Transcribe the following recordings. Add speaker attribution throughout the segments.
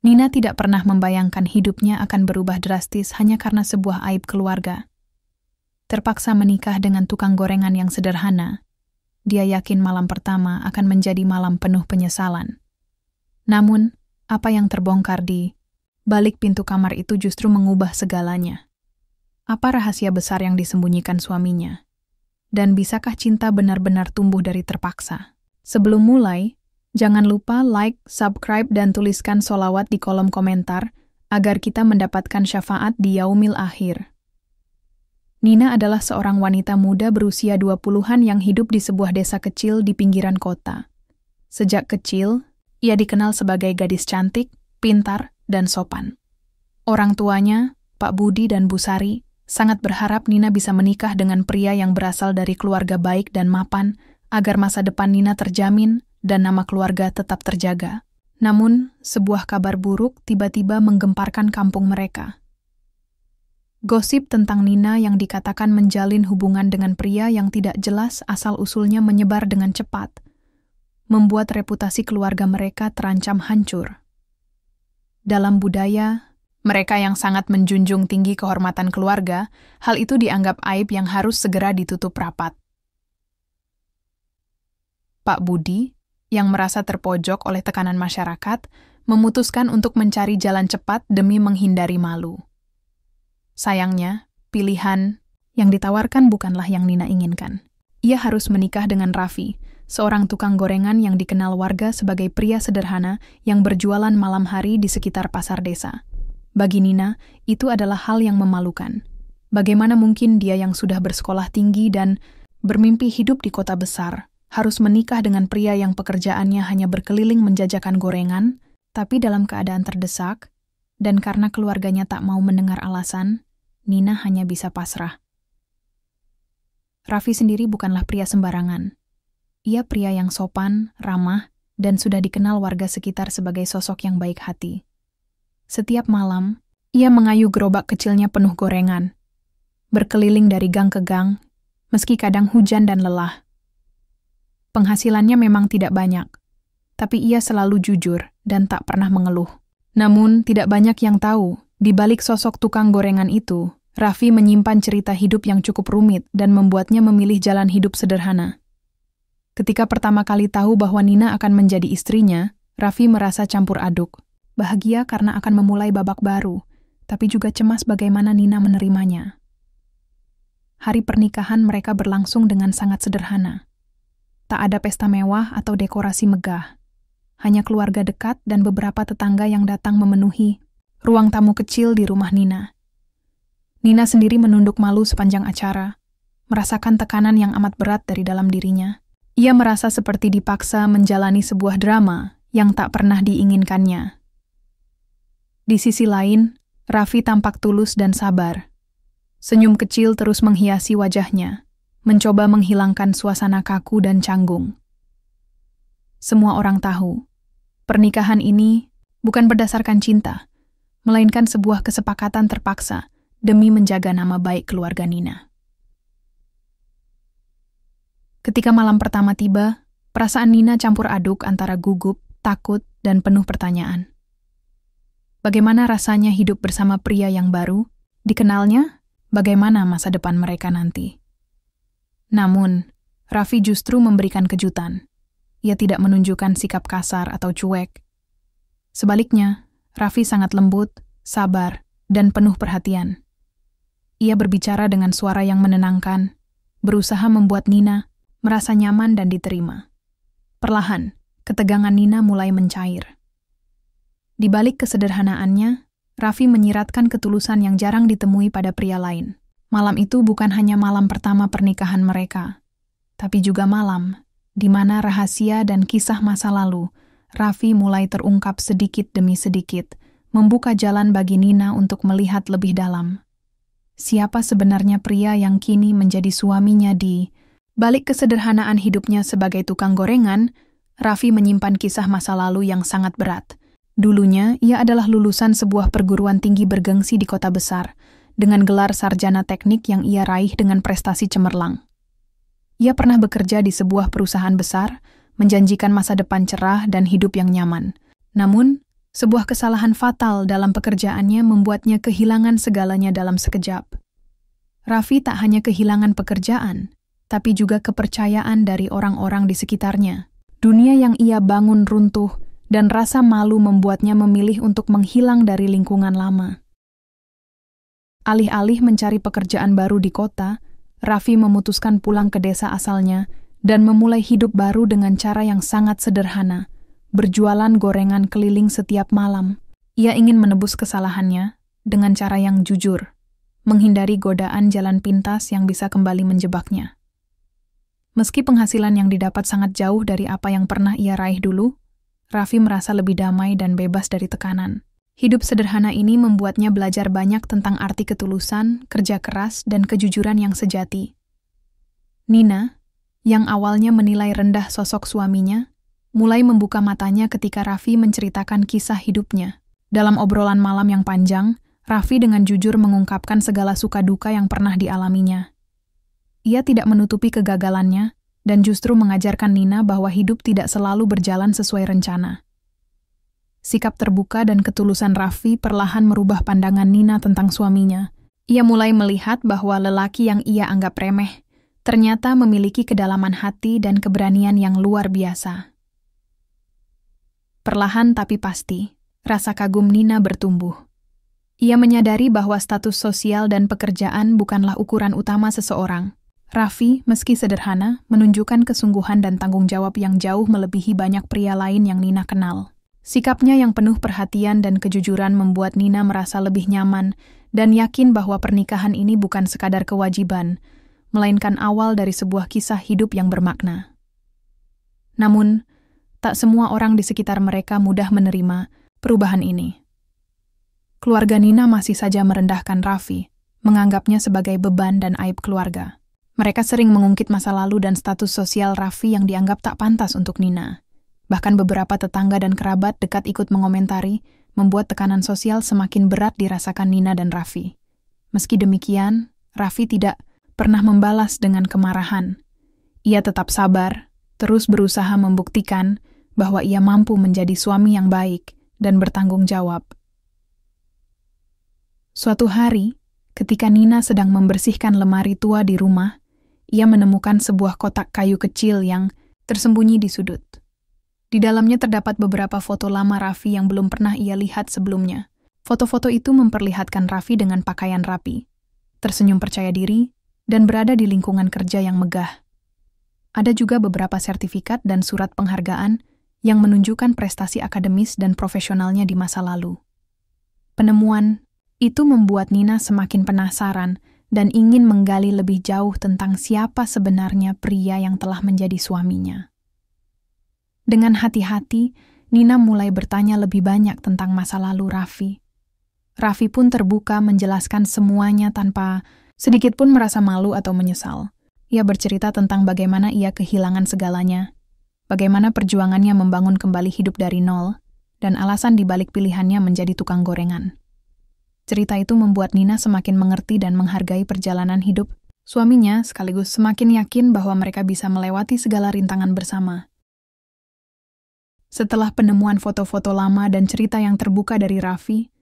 Speaker 1: Nina tidak pernah membayangkan hidupnya akan berubah drastis hanya karena sebuah aib keluarga. Terpaksa menikah dengan tukang gorengan yang sederhana, dia yakin malam pertama akan menjadi malam penuh penyesalan. Namun, apa yang terbongkar di balik pintu kamar itu justru mengubah segalanya. Apa rahasia besar yang disembunyikan suaminya? Dan bisakah cinta benar-benar tumbuh dari terpaksa? Sebelum mulai, jangan lupa like, subscribe, dan tuliskan sholawat di kolom komentar agar kita mendapatkan syafaat di yaumil akhir. Nina adalah seorang wanita muda berusia 20-an yang hidup di sebuah desa kecil di pinggiran kota. Sejak kecil, ia dikenal sebagai gadis cantik, pintar, dan sopan. Orang tuanya, Pak Budi dan Bu Sari, sangat berharap Nina bisa menikah dengan pria yang berasal dari keluarga baik dan mapan agar masa depan Nina terjamin dan nama keluarga tetap terjaga. Namun, sebuah kabar buruk tiba-tiba menggemparkan kampung mereka. Gosip tentang Nina yang dikatakan menjalin hubungan dengan pria yang tidak jelas asal-usulnya menyebar dengan cepat, membuat reputasi keluarga mereka terancam hancur. Dalam budaya, mereka yang sangat menjunjung tinggi kehormatan keluarga, hal itu dianggap aib yang harus segera ditutup rapat. Pak Budi, yang merasa terpojok oleh tekanan masyarakat, memutuskan untuk mencari jalan cepat demi menghindari malu. Sayangnya, pilihan yang ditawarkan bukanlah yang Nina inginkan. Ia harus menikah dengan Raffi, seorang tukang gorengan yang dikenal warga sebagai pria sederhana yang berjualan malam hari di sekitar pasar desa. Bagi Nina, itu adalah hal yang memalukan. Bagaimana mungkin dia yang sudah bersekolah tinggi dan bermimpi hidup di kota besar, harus menikah dengan pria yang pekerjaannya hanya berkeliling menjajakan gorengan, tapi dalam keadaan terdesak, dan karena keluarganya tak mau mendengar alasan, Nina hanya bisa pasrah. Raffi sendiri bukanlah pria sembarangan. Ia pria yang sopan, ramah, dan sudah dikenal warga sekitar sebagai sosok yang baik hati. Setiap malam, ia mengayuh gerobak kecilnya penuh gorengan, berkeliling dari gang ke gang, meski kadang hujan dan lelah. Penghasilannya memang tidak banyak, tapi ia selalu jujur dan tak pernah mengeluh. Namun, tidak banyak yang tahu, di balik sosok tukang gorengan itu, Raffi menyimpan cerita hidup yang cukup rumit dan membuatnya memilih jalan hidup sederhana. Ketika pertama kali tahu bahwa Nina akan menjadi istrinya, Raffi merasa campur aduk. Bahagia karena akan memulai babak baru, tapi juga cemas bagaimana Nina menerimanya. Hari pernikahan mereka berlangsung dengan sangat sederhana. Tak ada pesta mewah atau dekorasi megah. Hanya keluarga dekat dan beberapa tetangga yang datang memenuhi ruang tamu kecil di rumah Nina. Nina sendiri menunduk malu sepanjang acara, merasakan tekanan yang amat berat dari dalam dirinya. Ia merasa seperti dipaksa menjalani sebuah drama yang tak pernah diinginkannya. Di sisi lain, Raffi tampak tulus dan sabar. Senyum kecil terus menghiasi wajahnya, mencoba menghilangkan suasana kaku dan canggung. Semua orang tahu, pernikahan ini bukan berdasarkan cinta, melainkan sebuah kesepakatan terpaksa demi menjaga nama baik keluarga Nina. Ketika malam pertama tiba, perasaan Nina campur aduk antara gugup, takut, dan penuh pertanyaan. Bagaimana rasanya hidup bersama pria yang baru? Dikenalnya, bagaimana masa depan mereka nanti? Namun, Raffi justru memberikan kejutan. Ia tidak menunjukkan sikap kasar atau cuek. Sebaliknya, Raffi sangat lembut, sabar, dan penuh perhatian. Ia berbicara dengan suara yang menenangkan, berusaha membuat Nina merasa nyaman dan diterima. Perlahan, ketegangan Nina mulai mencair. Di balik kesederhanaannya, Raffi menyiratkan ketulusan yang jarang ditemui pada pria lain. Malam itu bukan hanya malam pertama pernikahan mereka, tapi juga malam di mana rahasia dan kisah masa lalu Raffi mulai terungkap sedikit demi sedikit, membuka jalan bagi Nina untuk melihat lebih dalam. Siapa sebenarnya pria yang kini menjadi suaminya di balik kesederhanaan hidupnya sebagai tukang gorengan? Raffi menyimpan kisah masa lalu yang sangat berat. Dulunya, ia adalah lulusan sebuah perguruan tinggi bergengsi di kota besar, dengan gelar sarjana teknik yang ia raih dengan prestasi cemerlang. Ia pernah bekerja di sebuah perusahaan besar, menjanjikan masa depan cerah dan hidup yang nyaman. Namun, Sebuah kesalahan fatal dalam pekerjaannya membuatnya kehilangan segalanya dalam sekejap. Raffi tak hanya kehilangan pekerjaan, tapi juga kepercayaan dari orang-orang di sekitarnya. Dunia yang ia bangun runtuh, dan rasa malu membuatnya memilih untuk menghilang dari lingkungan lama. Alih-alih mencari pekerjaan baru di kota, Raffi memutuskan pulang ke desa asalnya dan memulai hidup baru dengan cara yang sangat sederhana, berjualan gorengan keliling setiap malam. Ia ingin menebus kesalahannya dengan cara yang jujur, menghindari godaan jalan pintas yang bisa kembali menjebaknya. Meski penghasilan yang didapat sangat jauh dari apa yang pernah ia raih dulu, Raffi merasa lebih damai dan bebas dari tekanan. Hidup sederhana ini membuatnya belajar banyak tentang arti ketulusan, kerja keras, dan kejujuran yang sejati. Nina, yang awalnya menilai rendah sosok suaminya, mulai membuka matanya ketika Raffi menceritakan kisah hidupnya. Dalam obrolan malam yang panjang, Raffi dengan jujur mengungkapkan segala suka duka yang pernah dialaminya. Ia tidak menutupi kegagalannya, dan justru mengajarkan Nina bahwa hidup tidak selalu berjalan sesuai rencana. Sikap terbuka dan ketulusan Raffi perlahan merubah pandangan Nina tentang suaminya. Ia mulai melihat bahwa lelaki yang ia anggap remeh ternyata memiliki kedalaman hati dan keberanian yang luar biasa. Perlahan tapi pasti, rasa kagum Nina bertumbuh. Ia menyadari bahwa status sosial dan pekerjaan bukanlah ukuran utama seseorang. Raffi, meski sederhana, menunjukkan kesungguhan dan tanggung jawab yang jauh melebihi banyak pria lain yang Nina kenal. Sikapnya yang penuh perhatian dan kejujuran membuat Nina merasa lebih nyaman dan yakin bahwa pernikahan ini bukan sekadar kewajiban, melainkan awal dari sebuah kisah hidup yang bermakna. Namun, tak semua orang di sekitar mereka mudah menerima perubahan ini. Keluarga Nina masih saja merendahkan Raffi, menganggapnya sebagai beban dan aib keluarga. Mereka sering mengungkit masa lalu dan status sosial Raffi yang dianggap tak pantas untuk Nina. Bahkan beberapa tetangga dan kerabat dekat ikut mengomentari, membuat tekanan sosial semakin berat dirasakan Nina dan Raffi. Meski demikian, Raffi tidak pernah membalas dengan kemarahan. Ia tetap sabar, terus berusaha membuktikan bahwa ia mampu menjadi suami yang baik dan bertanggung jawab. Suatu hari, ketika Nina sedang membersihkan lemari tua di rumah, ia menemukan sebuah kotak kayu kecil yang tersembunyi di sudut. Di dalamnya terdapat beberapa foto lama Raffi yang belum pernah ia lihat sebelumnya. Foto-foto itu memperlihatkan Raffi dengan pakaian rapi, tersenyum percaya diri, dan berada di lingkungan kerja yang megah. Ada juga beberapa sertifikat dan surat penghargaan yang menunjukkan prestasi akademis dan profesionalnya di masa lalu. Penemuan itu membuat Nina semakin penasaran dan ingin menggali lebih jauh tentang siapa sebenarnya pria yang telah menjadi suaminya. Dengan hati-hati, Nina mulai bertanya lebih banyak tentang masa lalu Raffi. Raffi pun terbuka menjelaskan semuanya tanpa sedikit pun merasa malu atau menyesal. Ia bercerita tentang bagaimana ia kehilangan segalanya, bagaimana perjuangannya membangun kembali hidup dari nol, dan alasan dibalik pilihannya menjadi tukang gorengan. Cerita itu membuat Nina semakin mengerti dan menghargai perjalanan hidup suaminya, sekaligus semakin yakin bahwa mereka bisa melewati segala rintangan bersama. Setelah penemuan foto-foto lama dan cerita yang terbuka dari Raffi,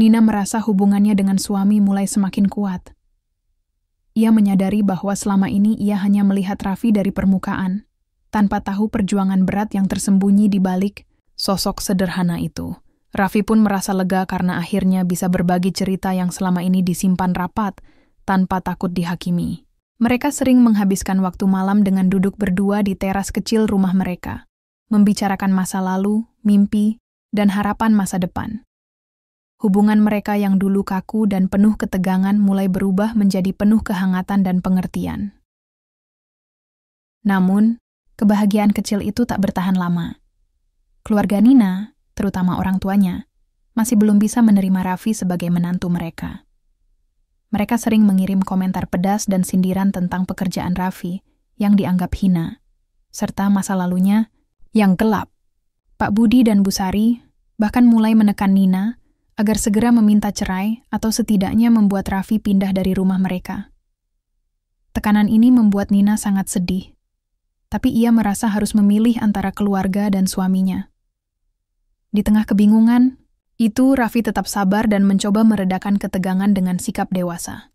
Speaker 1: Nina merasa hubungannya dengan suami mulai semakin kuat. Ia menyadari bahwa selama ini ia hanya melihat Raffi dari permukaan, tanpa tahu perjuangan berat yang tersembunyi di balik sosok sederhana itu. Raffi pun merasa lega karena akhirnya bisa berbagi cerita yang selama ini disimpan rapat, tanpa takut dihakimi. Mereka sering menghabiskan waktu malam dengan duduk berdua di teras kecil rumah mereka, membicarakan masa lalu, mimpi, dan harapan masa depan. Hubungan mereka yang dulu kaku dan penuh ketegangan mulai berubah menjadi penuh kehangatan dan pengertian. Namun, kebahagiaan kecil itu tak bertahan lama. Keluarga Nina, terutama orang tuanya, masih belum bisa menerima Raffi sebagai menantu mereka. Mereka sering mengirim komentar pedas dan sindiran tentang pekerjaan Raffi yang dianggap hina, serta masa lalunya yang gelap. Pak Budi dan Bu Sari bahkan mulai menekan Nina agar segera meminta cerai atau setidaknya membuat Raffi pindah dari rumah mereka. Tekanan ini membuat Nina sangat sedih, tapi ia merasa harus memilih antara keluarga dan suaminya. Di tengah kebingungan, itu Raffi tetap sabar dan mencoba meredakan ketegangan dengan sikap dewasa.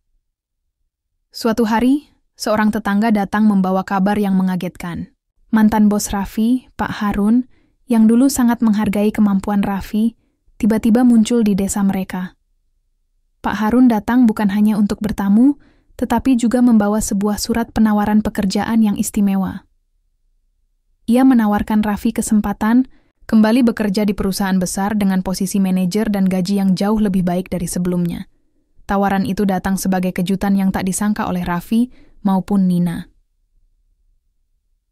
Speaker 1: Suatu hari, seorang tetangga datang membawa kabar yang mengagetkan. Mantan bos Raffi, Pak Harun, yang dulu sangat menghargai kemampuan Raffi, tiba-tiba muncul di desa mereka. Pak Harun datang bukan hanya untuk bertamu, tetapi juga membawa sebuah surat penawaran pekerjaan yang istimewa. Ia menawarkan Raffi kesempatan kembali bekerja di perusahaan besar dengan posisi manajer dan gaji yang jauh lebih baik dari sebelumnya. Tawaran itu datang sebagai kejutan yang tak disangka oleh Raffi maupun Nina.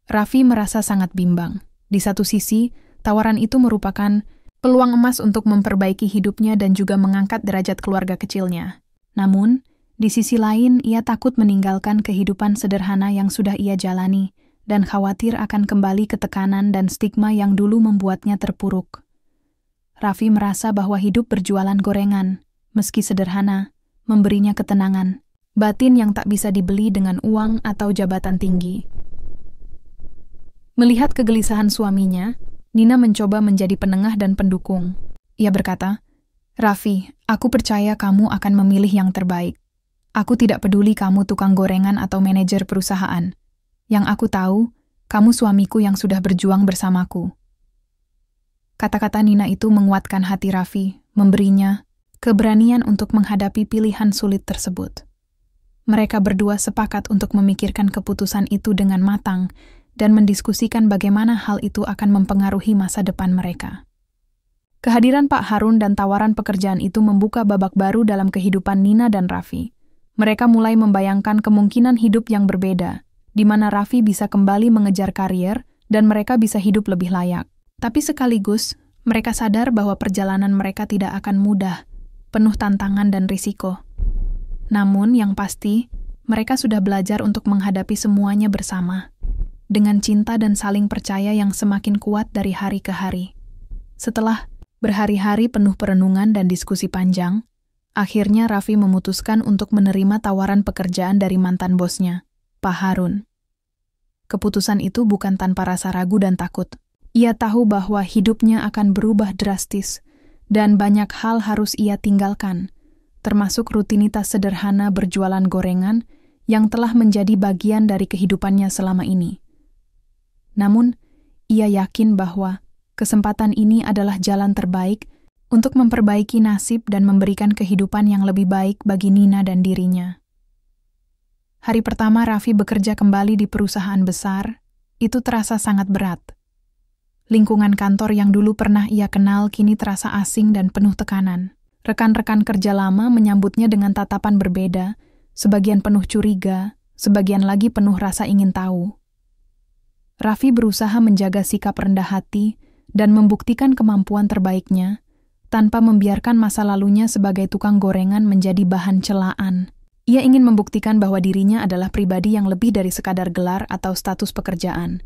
Speaker 1: Raffi merasa sangat bimbang. Di satu sisi, tawaran itu merupakan peluang emas untuk memperbaiki hidupnya dan juga mengangkat derajat keluarga kecilnya. Namun, di sisi lain, ia takut meninggalkan kehidupan sederhana yang sudah ia jalani dan khawatir akan kembali ke tekanan dan stigma yang dulu membuatnya terpuruk. Raffi merasa bahwa hidup berjualan gorengan, meski sederhana, memberinya ketenangan, batin yang tak bisa dibeli dengan uang atau jabatan tinggi. Melihat kegelisahan suaminya, Nina mencoba menjadi penengah dan pendukung. Ia berkata, "Raffi, aku percaya kamu akan memilih yang terbaik. Aku tidak peduli kamu tukang gorengan atau manajer perusahaan. Yang aku tahu, kamu suamiku yang sudah berjuang bersamaku." Kata-kata Nina itu menguatkan hati Raffi, memberinya keberanian untuk menghadapi pilihan sulit tersebut. Mereka berdua sepakat untuk memikirkan keputusan itu dengan matang dan mendiskusikan bagaimana hal itu akan mempengaruhi masa depan mereka. Kehadiran Pak Harun dan tawaran pekerjaan itu membuka babak baru dalam kehidupan Nina dan Raffi. Mereka mulai membayangkan kemungkinan hidup yang berbeda, di mana Raffi bisa kembali mengejar karier dan mereka bisa hidup lebih layak. Tapi sekaligus, mereka sadar bahwa perjalanan mereka tidak akan mudah, penuh tantangan dan risiko. Namun yang pasti, mereka sudah belajar untuk menghadapi semuanya bersama, dengan cinta dan saling percaya yang semakin kuat dari hari ke hari. Setelah berhari-hari penuh perenungan dan diskusi panjang, akhirnya Raffi memutuskan untuk menerima tawaran pekerjaan dari mantan bosnya, Pak Harun. Keputusan itu bukan tanpa rasa ragu dan takut. Ia tahu bahwa hidupnya akan berubah drastis, dan banyak hal harus ia tinggalkan, termasuk rutinitas sederhana berjualan gorengan yang telah menjadi bagian dari kehidupannya selama ini. Namun, ia yakin bahwa kesempatan ini adalah jalan terbaik untuk memperbaiki nasib dan memberikan kehidupan yang lebih baik bagi Nina dan dirinya. Hari pertama Raffi bekerja kembali di perusahaan besar, itu terasa sangat berat. Lingkungan kantor yang dulu pernah ia kenal kini terasa asing dan penuh tekanan. Rekan-rekan kerja lama menyambutnya dengan tatapan berbeda, sebagian penuh curiga, sebagian lagi penuh rasa ingin tahu. Raffi berusaha menjaga sikap rendah hati dan membuktikan kemampuan terbaiknya, tanpa membiarkan masa lalunya sebagai tukang gorengan menjadi bahan celaan. Ia ingin membuktikan bahwa dirinya adalah pribadi yang lebih dari sekadar gelar atau status pekerjaan.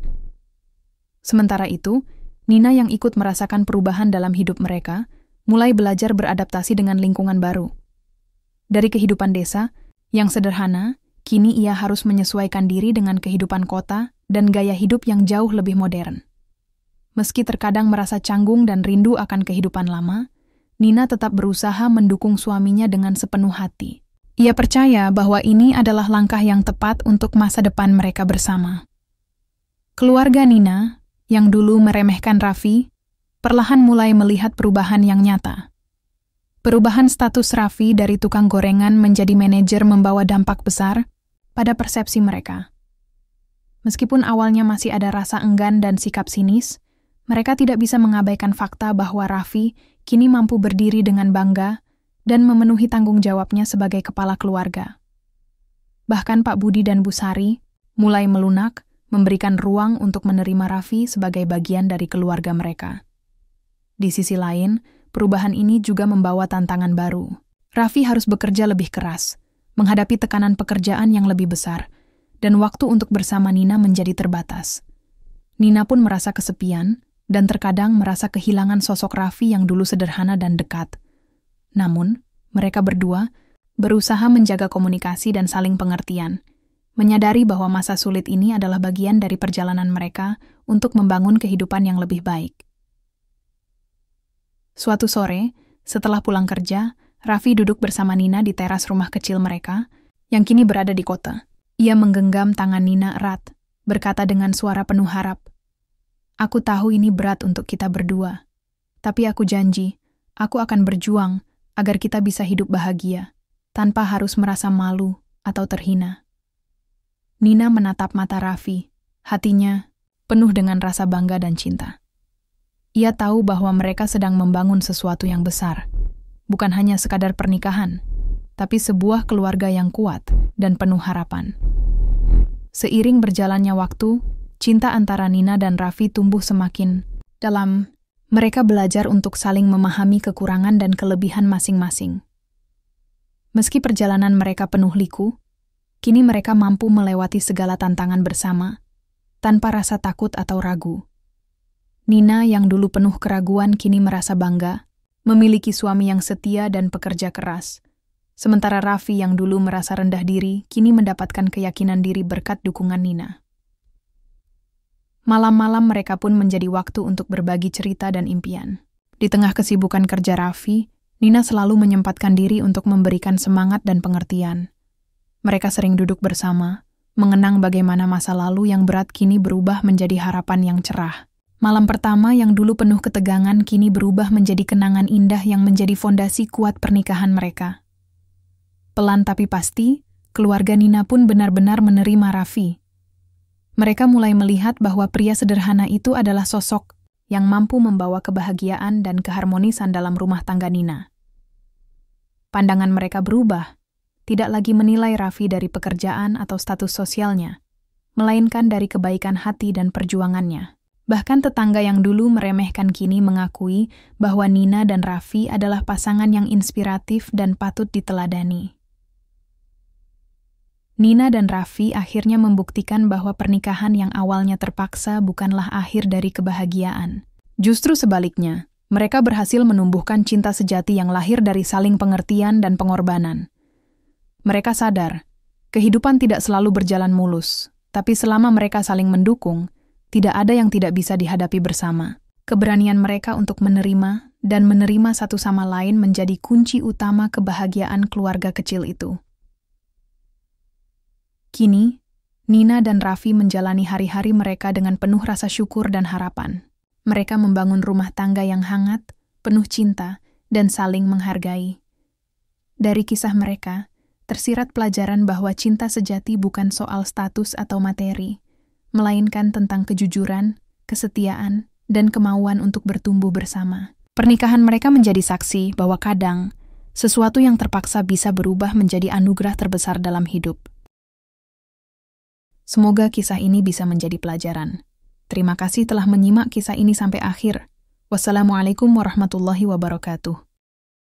Speaker 1: Sementara itu, Nina yang ikut merasakan perubahan dalam hidup mereka, mulai belajar beradaptasi dengan lingkungan baru. Dari kehidupan desa, yang sederhana, kini ia harus menyesuaikan diri dengan kehidupan kota dan gaya hidup yang jauh lebih modern. Meski terkadang merasa canggung dan rindu akan kehidupan lama, Nina tetap berusaha mendukung suaminya dengan sepenuh hati. Ia percaya bahwa ini adalah langkah yang tepat untuk masa depan mereka bersama. Keluarga Nina, yang dulu meremehkan Raffi, perlahan mulai melihat perubahan yang nyata. Perubahan status Raffi dari tukang gorengan menjadi manajer membawa dampak besar pada persepsi mereka. Meskipun awalnya masih ada rasa enggan dan sikap sinis, mereka tidak bisa mengabaikan fakta bahwa Raffi kini mampu berdiri dengan bangga dan memenuhi tanggung jawabnya sebagai kepala keluarga. Bahkan Pak Budi dan Bu Sari mulai melunak, memberikan ruang untuk menerima Raffi sebagai bagian dari keluarga mereka. Di sisi lain, perubahan ini juga membawa tantangan baru. Raffi harus bekerja lebih keras, menghadapi tekanan pekerjaan yang lebih besar, dan waktu untuk bersama Nina menjadi terbatas. Nina pun merasa kesepian dan terkadang merasa kehilangan sosok Raffi yang dulu sederhana dan dekat. Namun, mereka berdua berusaha menjaga komunikasi dan saling pengertian, menyadari bahwa masa sulit ini adalah bagian dari perjalanan mereka untuk membangun kehidupan yang lebih baik. Suatu sore, Setelah pulang kerja, Raffi duduk bersama Nina di teras rumah kecil mereka, yang kini berada di kota. Ia menggenggam tangan Nina erat, berkata dengan suara penuh harap, "Aku tahu ini berat untuk kita berdua, tapi aku janji, aku akan berjuang agar kita bisa hidup bahagia, tanpa harus merasa malu atau terhina." Nina menatap mata Raffi, hatinya penuh dengan rasa bangga dan cinta. Ia tahu bahwa mereka sedang membangun sesuatu yang besar, bukan hanya sekadar pernikahan, tapi sebuah keluarga yang kuat dan penuh harapan. Seiring berjalannya waktu, cinta antara Nina dan Raffi tumbuh semakin dalam. Mereka belajar untuk saling memahami kekurangan dan kelebihan masing-masing. Meski perjalanan mereka penuh liku, kini mereka mampu melewati segala tantangan bersama, tanpa rasa takut atau ragu. Nina yang dulu penuh keraguan kini merasa bangga, memiliki suami yang setia dan pekerja keras. Sementara Raffi yang dulu merasa rendah diri, kini mendapatkan keyakinan diri berkat dukungan Nina. Malam-malam mereka pun menjadi waktu untuk berbagi cerita dan impian. Di tengah kesibukan kerja Raffi, Nina selalu menyempatkan diri untuk memberikan semangat dan pengertian. Mereka sering duduk bersama, mengenang bagaimana masa lalu yang berat kini berubah menjadi harapan yang cerah. Malam pertama yang dulu penuh ketegangan kini berubah menjadi kenangan indah yang menjadi fondasi kuat pernikahan mereka. Pelan tapi pasti, keluarga Nina pun benar-benar menerima Raffi. Mereka mulai melihat bahwa pria sederhana itu adalah sosok yang mampu membawa kebahagiaan dan keharmonisan dalam rumah tangga Nina. Pandangan mereka berubah, tidak lagi menilai Raffi dari pekerjaan atau status sosialnya, melainkan dari kebaikan hati dan perjuangannya. Bahkan tetangga yang dulu meremehkan kini mengakui bahwa Nina dan Raffi adalah pasangan yang inspiratif dan patut diteladani. Nina dan Raffi akhirnya membuktikan bahwa pernikahan yang awalnya terpaksa bukanlah akhir dari kebahagiaan. Justru sebaliknya, mereka berhasil menumbuhkan cinta sejati yang lahir dari saling pengertian dan pengorbanan. Mereka sadar, kehidupan tidak selalu berjalan mulus, tapi selama mereka saling mendukung, tidak ada yang tidak bisa dihadapi bersama. Keberanian mereka untuk menerima dan menerima satu sama lain menjadi kunci utama kebahagiaan keluarga kecil itu. Kini, Nina dan Raffi menjalani hari-hari mereka dengan penuh rasa syukur dan harapan. Mereka membangun rumah tangga yang hangat, penuh cinta, dan saling menghargai. Dari kisah mereka, tersirat pelajaran bahwa cinta sejati bukan soal status atau materi, melainkan tentang kejujuran, kesetiaan, dan kemauan untuk bertumbuh bersama. Pernikahan mereka menjadi saksi bahwa kadang, sesuatu yang terpaksa bisa berubah menjadi anugerah terbesar dalam hidup. Semoga kisah ini bisa menjadi pelajaran. Terima kasih telah menyimak kisah ini sampai akhir. Wassalamualaikum warahmatullahi wabarakatuh.